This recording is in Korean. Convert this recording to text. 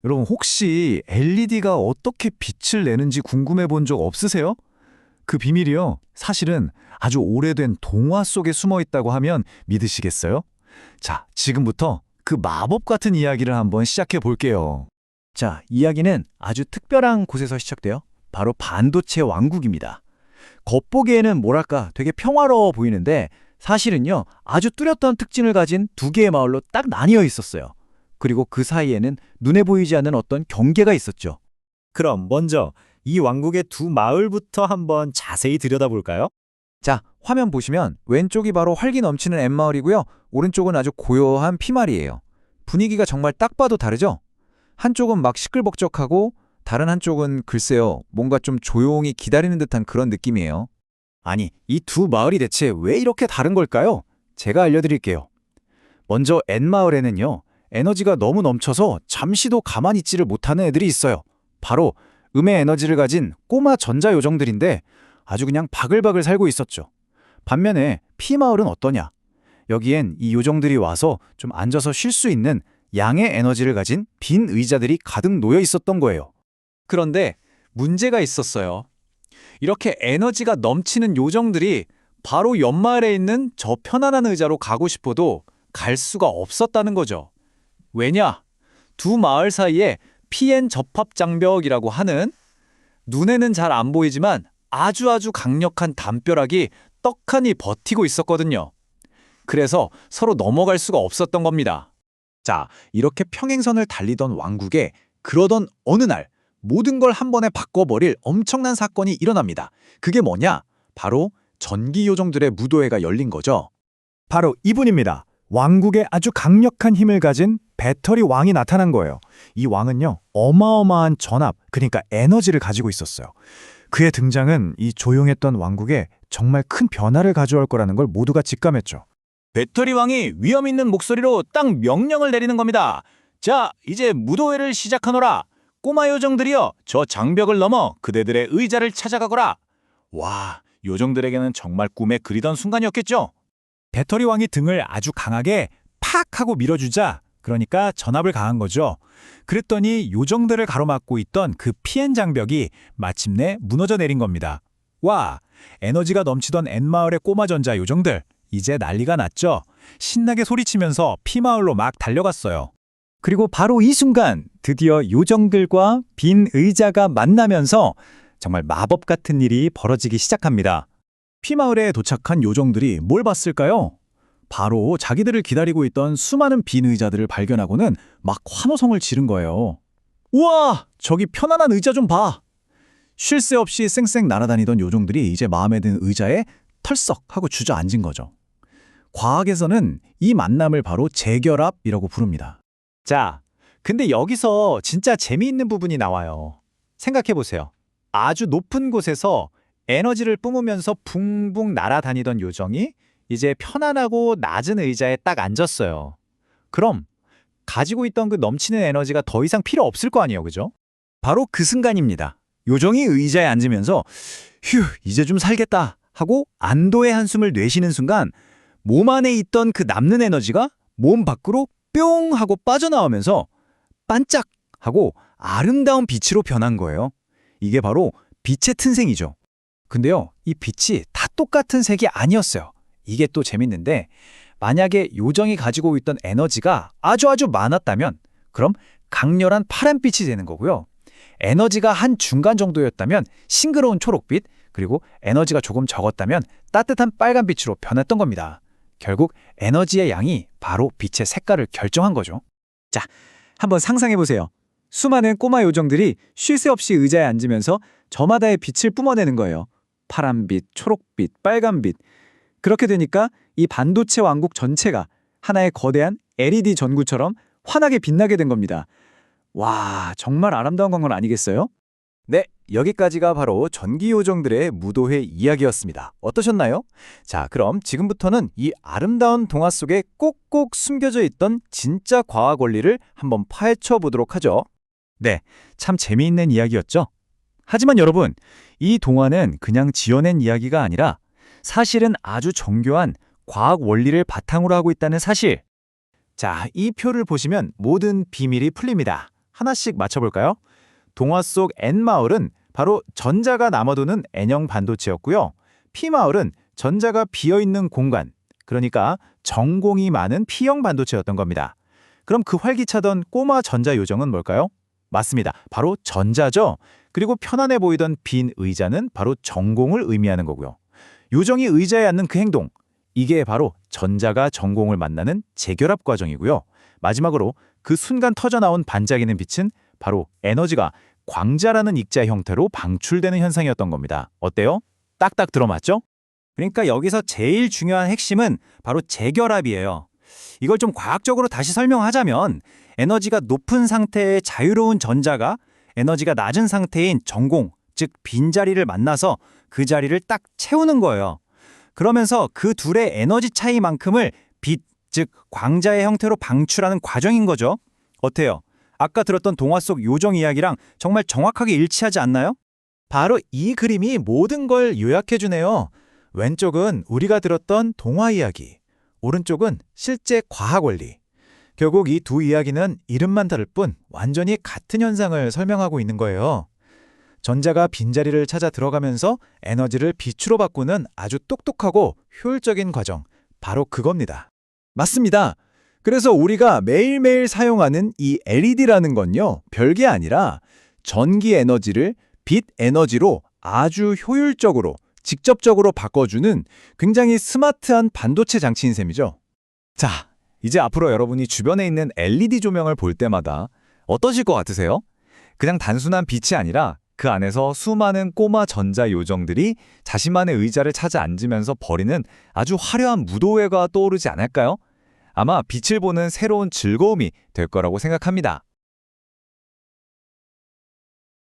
여러분 혹시 LED가 어떻게 빛을 내는지 궁금해 본 적 없으세요? 그 비밀이요. 사실은 아주 오래된 동화 속에 숨어 있다고 하면 믿으시겠어요? 자, 지금부터 그 마법 같은 이야기를 한번 시작해 볼게요. 자, 이야기는 아주 특별한 곳에서 시작돼요. 바로 반도체 왕국입니다. 겉보기에는 뭐랄까 되게 평화로워 보이는데 사실은요 아주 뚜렷한 특징을 가진 두 개의 마을로 딱 나뉘어 있었어요. 그리고 그 사이에는 눈에 보이지 않는 어떤 경계가 있었죠. 그럼 먼저 이 왕국의 두 마을부터 한번 자세히 들여다볼까요? 자, 화면 보시면 왼쪽이 바로 활기 넘치는 N마을이고요. 오른쪽은 아주 고요한 P마을이에요. 분위기가 정말 딱 봐도 다르죠? 한쪽은 막 시끌벅적하고 다른 한쪽은 글쎄요, 뭔가 좀 조용히 기다리는 듯한 그런 느낌이에요. 아니, 이 두 마을이 대체 왜 이렇게 다른 걸까요? 제가 알려드릴게요. 먼저 N마을에는요, 에너지가 너무 넘쳐서 잠시도 가만히 있지를 못하는 애들이 있어요. 바로 음의 에너지를 가진 꼬마 전자요정들인데 아주 그냥 바글바글 살고 있었죠. 반면에 P마을은 어떠냐? 여기엔 이 요정들이 와서 좀 앉아서 쉴 수 있는 양의 에너지를 가진 빈 의자들이 가득 놓여 있었던 거예요. 그런데 문제가 있었어요. 이렇게 에너지가 넘치는 요정들이 바로 옆마을에 있는 저 편안한 의자로 가고 싶어도 갈 수가 없었다는 거죠. 왜냐? 두 마을 사이에 PN 접합 장벽이라고 하는 눈에는 잘 안 보이지만 아주 강력한 담벼락이 떡하니 버티고 있었거든요. 그래서 서로 넘어갈 수가 없었던 겁니다. 자, 이렇게 평행선을 달리던 왕국에 그러던 어느 날 모든 걸 한 번에 바꿔버릴 엄청난 사건이 일어납니다. 그게 뭐냐? 바로 전기 요정들의 무도회가 열린 거죠. 바로 이분입니다. 왕국에 아주 강력한 힘을 가진 배터리 왕이 나타난 거예요. 이 왕은요, 어마어마한 전압, 그러니까 에너지를 가지고 있었어요. 그의 등장은 이 조용했던 왕국에 정말 큰 변화를 가져올 거라는 걸 모두가 직감했죠. 배터리 왕이 위험 있는 목소리로 딱 명령을 내리는 겁니다. 자, 이제 무도회를 시작하노라. 꼬마 요정들이여, 저 장벽을 넘어 그대들의 의자를 찾아가거라. 와, 요정들에게는 정말 꿈에 그리던 순간이었겠죠? 배터리 왕이 등을 아주 강하게 팍 하고 밀어주자, 그러니까 전압을 가한 거죠. 그랬더니 요정들을 가로막고 있던 그 PN 장벽이 마침내 무너져 내린 겁니다. 와, 에너지가 넘치던 N마을의 꼬마 전자 요정들, 이제 난리가 났죠. 신나게 소리치면서 P마을로 막 달려갔어요. 그리고 바로 이 순간 드디어 요정들과 빈 의자가 만나면서 정말 마법 같은 일이 벌어지기 시작합니다. P마을에 도착한 요정들이 뭘 봤을까요? 바로 자기들을 기다리고 있던 수많은 빈 의자들을 발견하고는 막 환호성을 지른 거예요. 우와! 저기 편안한 의자 좀 봐! 쉴 새 없이 쌩쌩 날아다니던 요정들이 이제 마음에 든 의자에 털썩 하고 주저앉은 거죠. 과학에서는 이 만남을 바로 재결합이라고 부릅니다. 자, 근데 여기서 진짜 재미있는 부분이 나와요. 생각해보세요. 아주 높은 곳에서 에너지를 뿜으면서 붕붕 날아다니던 요정이 이제 편안하고 낮은 의자에 딱 앉았어요. 그럼 가지고 있던 그 넘치는 에너지가 더 이상 필요 없을 거 아니에요, 그죠? 바로 그 순간입니다. 요정이 의자에 앉으면서 휴, 이제 좀 살겠다 하고 안도의 한숨을 내쉬는 순간 몸 안에 있던 그 남는 에너지가 몸 밖으로 뿅 하고 빠져나오면서 반짝 하고 아름다운 빛으로 변한 거예요. 이게 바로 빛의 탄생이죠. 근데요, 이 빛이 다 똑같은 색이 아니었어요. 이게 또 재밌는데 만약에 요정이 가지고 있던 에너지가 아주 많았다면 그럼 강렬한 파란빛이 되는 거고요. 에너지가 한 중간 정도였다면 싱그러운 초록빛, 그리고 에너지가 조금 적었다면 따뜻한 빨간빛으로 변했던 겁니다. 결국 에너지의 양이 바로 빛의 색깔을 결정한 거죠. 자, 한번 상상해보세요. 수많은 꼬마 요정들이 쉴 새 없이 의자에 앉으면서 저마다의 빛을 뿜어내는 거예요. 파란빛, 초록빛, 빨간빛. 그렇게 되니까 이 반도체 왕국 전체가 하나의 거대한 LED 전구처럼 환하게 빛나게 된 겁니다. 와, 정말 아름다운 광고 아니겠어요? 네, 여기까지가 바로 전기 요정들의 무도회 이야기였습니다. 어떠셨나요? 자, 그럼 지금부터는 이 아름다운 동화 속에 꼭꼭 숨겨져 있던 진짜 과학 원리를 한번 파헤쳐 보도록 하죠. 네, 참 재미있는 이야기였죠? 하지만 여러분, 이 동화는 그냥 지어낸 이야기가 아니라 사실은 아주 정교한 과학 원리를 바탕으로 하고 있다는 사실. 자, 이 표를 보시면 모든 비밀이 풀립니다. 하나씩 맞춰볼까요? 동화 속 N마을은 바로 전자가 남아도는 N형 반도체였고요. P마을은 전자가 비어있는 공간, 그러니까 전공이 많은 P형 반도체였던 겁니다. 그럼 그 활기차던 꼬마 전자 요정은 뭘까요? 맞습니다. 바로 전자죠. 그리고 편안해 보이던 빈 의자는 바로 전공을 의미하는 거고요. 요정이 의자에 앉는 그 행동, 이게 바로 전자가 전공을 만나는 재결합 과정이고요. 마지막으로 그 순간 터져나온 반짝이는 빛은 바로 에너지가 광자라는 익자 형태로 방출되는 현상이었던 겁니다. 어때요? 딱딱 들어맞죠? 그러니까 여기서 제일 중요한 핵심은 바로 재결합이에요. 이걸 좀 과학적으로 다시 설명하자면 에너지가 높은 상태의 자유로운 전자가 에너지가 낮은 상태인 전공, 즉 빈자리를 만나서 그 자리를 딱 채우는 거예요. 그러면서 그 둘의 에너지 차이만큼을 빛, 즉 광자의 형태로 방출하는 과정인 거죠. 어때요? 아까 들었던 동화 속 요정 이야기랑 정말 정확하게 일치하지 않나요? 바로 이 그림이 모든 걸 요약해주네요. 왼쪽은 우리가 들었던 동화 이야기, 오른쪽은 실제 과학 원리. 결국 이 두 이야기는 이름만 다를 뿐 완전히 같은 현상을 설명하고 있는 거예요. 전자가 빈자리를 찾아 들어가면서 에너지를 빛으로 바꾸는 아주 똑똑하고 효율적인 과정, 바로 그겁니다. 맞습니다. 그래서 우리가 매일매일 사용하는 이 LED라는 건요, 별게 아니라 전기 에너지를 빛 에너지로 아주 효율적으로, 직접적으로 바꿔주는 굉장히 스마트한 반도체 장치인 셈이죠. 자, 이제 앞으로 여러분이 주변에 있는 LED 조명을 볼 때마다 어떠실 것 같으세요? 그냥 단순한 빛이 아니라 그 안에서 수많은 꼬마 전자 요정들이 자신만의 의자를 찾아 앉으면서 벌이는 아주 화려한 무도회가 떠오르지 않을까요? 아마 빛을 보는 새로운 즐거움이 될 거라고 생각합니다.